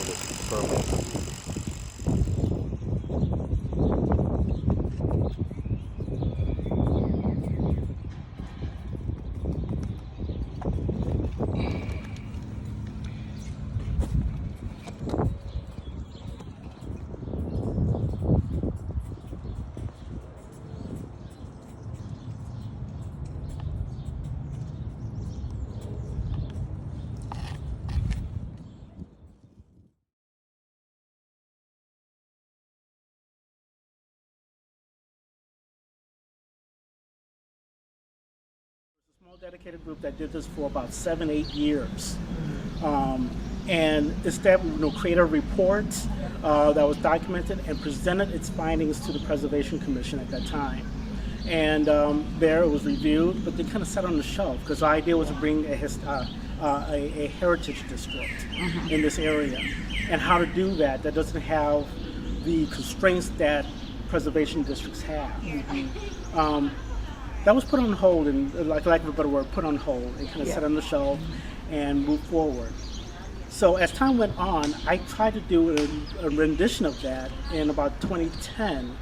this program. Dedicated group that did this for about 7-8 years, and established, created a report that was documented and presented its findings to the Preservation Commission at that time. And there it was reviewed, but they kind of sat on the shelf because the idea was to bring a heritage district in this area, and how to do that doesn't have the constraints that preservation districts have. That was put on hold, and like lack of a better word, put on hold and kind of sat on the shelf and moved forward. So as time went on, I tried to do a rendition of that in about 2010,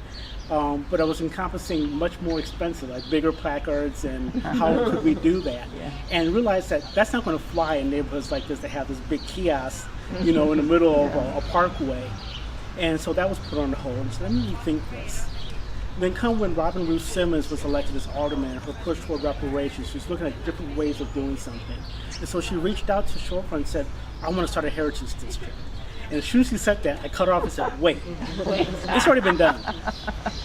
but I was encompassing much more expensive, like bigger placards and how could we do that, and realized that that's not going to fly in neighborhoods like this that have this big kiosk, in the middle of a parkway. And so that was put on hold. So let me rethink this. Then come when Robin Rue Simmons was elected as alderman, her push for reparations. She was looking at different ways of doing something. And so she reached out to Shorefront and said, I want to start a heritage district. And as soon as she said that, I cut her off and said, wait, it's already been done.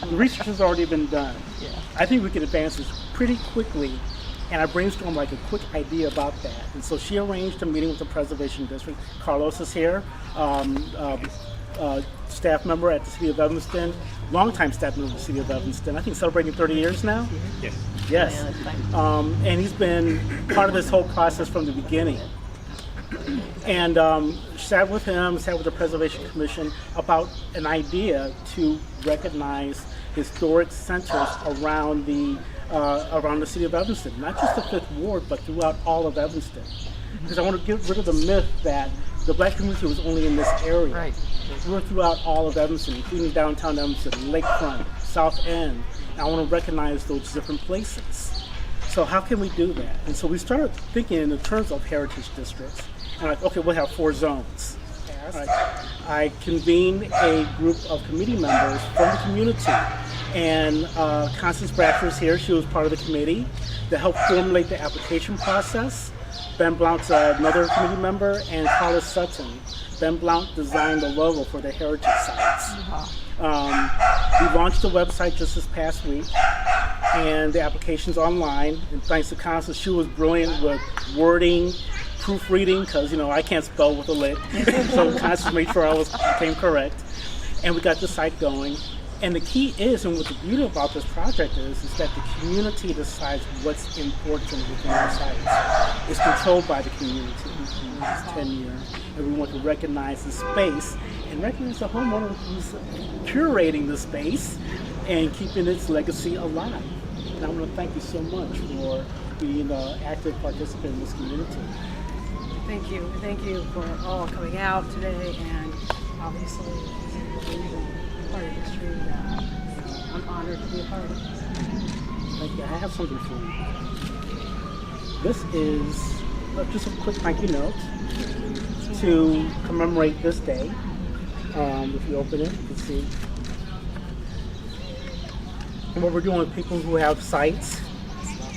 The research has already been done. I think we can advance this pretty quickly. And I brainstormed like a quick idea about that. And so she arranged a meeting with the Preservation District. Carlos is here. Staff member at the City of Evanston, longtime staff member of the City of Evanston. I think celebrating 30 years now. Yes. And he's been part of this whole process from the beginning. And sat with him, sat with the Preservation Commission about an idea to recognize historic centers around the City of Evanston, not just the 5th Ward, but throughout all of Evanston. Because I want to get rid of the myth that the Black community was only in this area. Right. We're throughout all of Evanston, including downtown Evanston, Lakefront, South End. And I want to recognize those different places. So how can we do that? And so we started thinking in the terms of heritage districts. And like, okay, we'll have 4 zones. Right. I convened a group of committee members from the community. And Constance Bradford's here. She was part of the committee that helped formulate the application process. Ben Blount's another committee member, and Carlos Sutton. Ben Blount designed the logo for the heritage sites. We launched the website just this past week, and the application's online. And thanks to Constance, she was brilliant with wording, proofreading, because I can't spell with a lick. So Constance made sure I came correct. And we got the site going. And the key is, and what the beauty about this project is that the community decides what's important within our sites. It's controlled by the community. It's tenure, and we want to recognize the space and recognize the homeowner who's curating the space and keeping its legacy alive. And I want to thank you so much for being an active participant in this community. Thank you. Thank you for all coming out today, and obviously part of history that I'm honored to be a part of. Thank you. I have something for you. This is just a quick thank you note to commemorate this day. If you open it, you can see. And what we're doing with people who have sites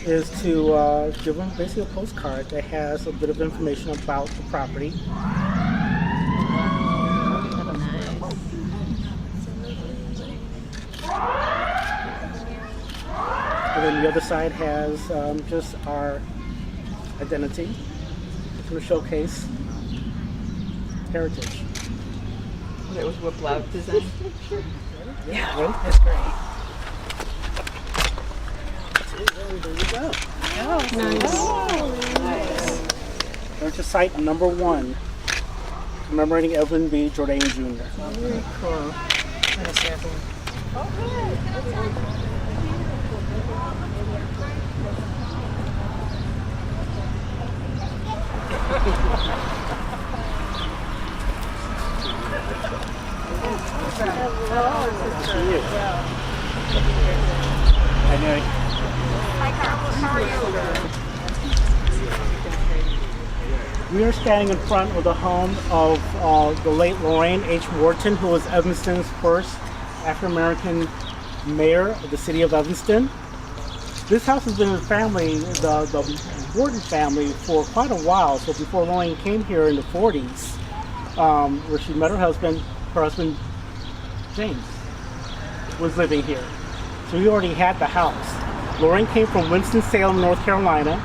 is to give them basically a postcard that has a bit of information about the property. And then the other side has just our identity. It's going to showcase heritage. That was what Blount designed. Yeah, Right? that's great. There you go. Oh, nice. Heritage site number 1, commemorating Edwin B, Jourdain Jr. Very cool. We are standing in front of the home of the late Lorraine H. Morton, who was Evanston's first African American mayor of the city of Evanston. This house has been in the family, the Morton family, for quite a while. So before Lorraine came here in the 40s, where she met her husband James was living here. So he already had the house. Lorraine came from Winston-Salem, North Carolina,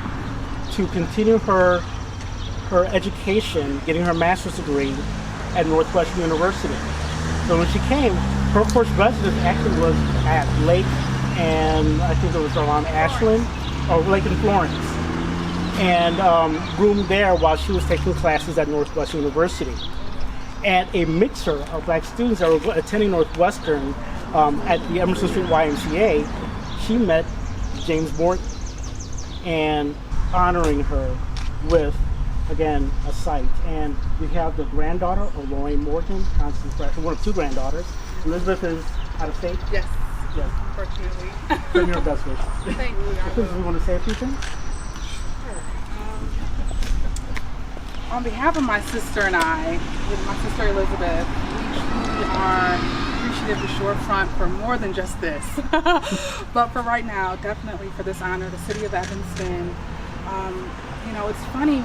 to continue her education, getting her master's degree at Northwestern University. So when she came, her first residence actually was at Lake, and I think it was around Ashland, or Lake in Florence, and roomed there while she was taking classes at Northwestern University. And a mixer of black students that were attending Northwestern at the Emerson Street YMCA, she met James Morton, and honoring her with, again, a site. And we have the granddaughter of Lorraine Morton, Constance Braxton, one of two granddaughters. Elizabeth is out of state? Yes. Yes. Unfortunately. Bring your best wishes. Thank you. Do you want to say a few things? On behalf of my sister and I, with my sister Elizabeth, we are appreciative of Shorefront for more than just this. But for right now, definitely for this honor, the city of Evanston. You know, it's funny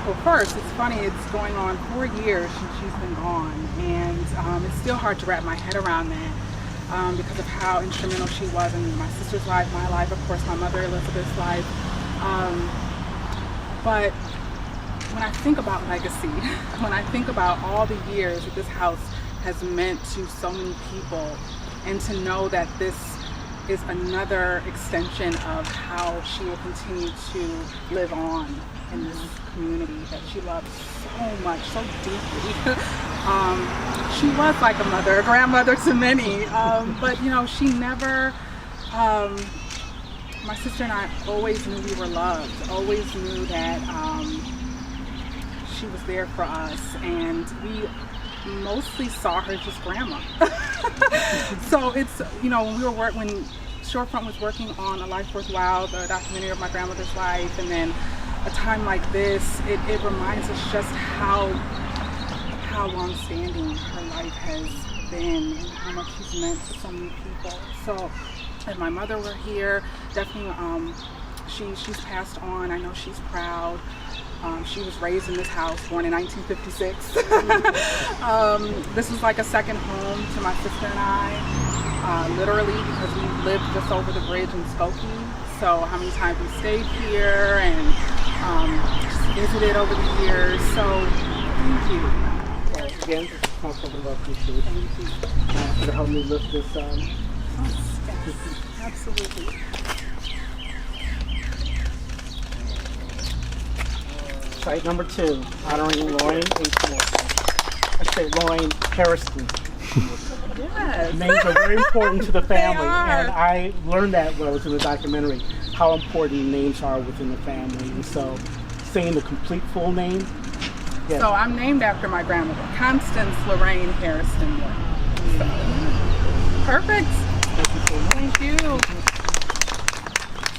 it's funny, it's going on 4 years since she's been gone, and it's still hard to wrap my head around that because of how instrumental she was in my sister's life, my life, of course, my mother Elizabeth's life. But when I think about legacy, when I think about all the years that this house has meant to so many people, and to know that this is another extension of how she will continue to live on in this community that she loves so much, so deeply. She was like a mother, a grandmother to many, but you know, she never, my sister and I always knew we were loved, always knew that she was there for us, and we mostly saw her just grandma. So it's, you know, when Shorefront was working on A Life Worthwhile, the documentary of my grandmother's life, and then a time like this, it reminds us just how long-standing her life has been and how much she's meant to so many people. So if my mother were here, definitely she's passed on. I know she's proud. She was raised in this house, born in 1956. This was like a second home to my sister and I, literally, because we lived just over the bridge in Skokie. So how many times we stayed here and just visited over the years. So thank you. Well, again, talking about appreciation. Thank you. To help me lift this. Yes, absolutely. Site number 2, honoring Lorraine H. Morton. I say Lorraine Hairston. Yes. Names are very important to the family, They are. and I learned that when I was in the documentary, how important names are within the family. And so, saying the complete full name. Yes. So I'm named after my grandmother, Constance Lorraine Hairston Morton. So, perfect. Thank you so much. Thank you.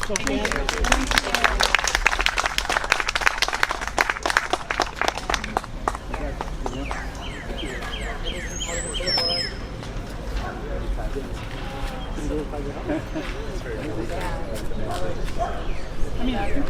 So, again, I mean, I think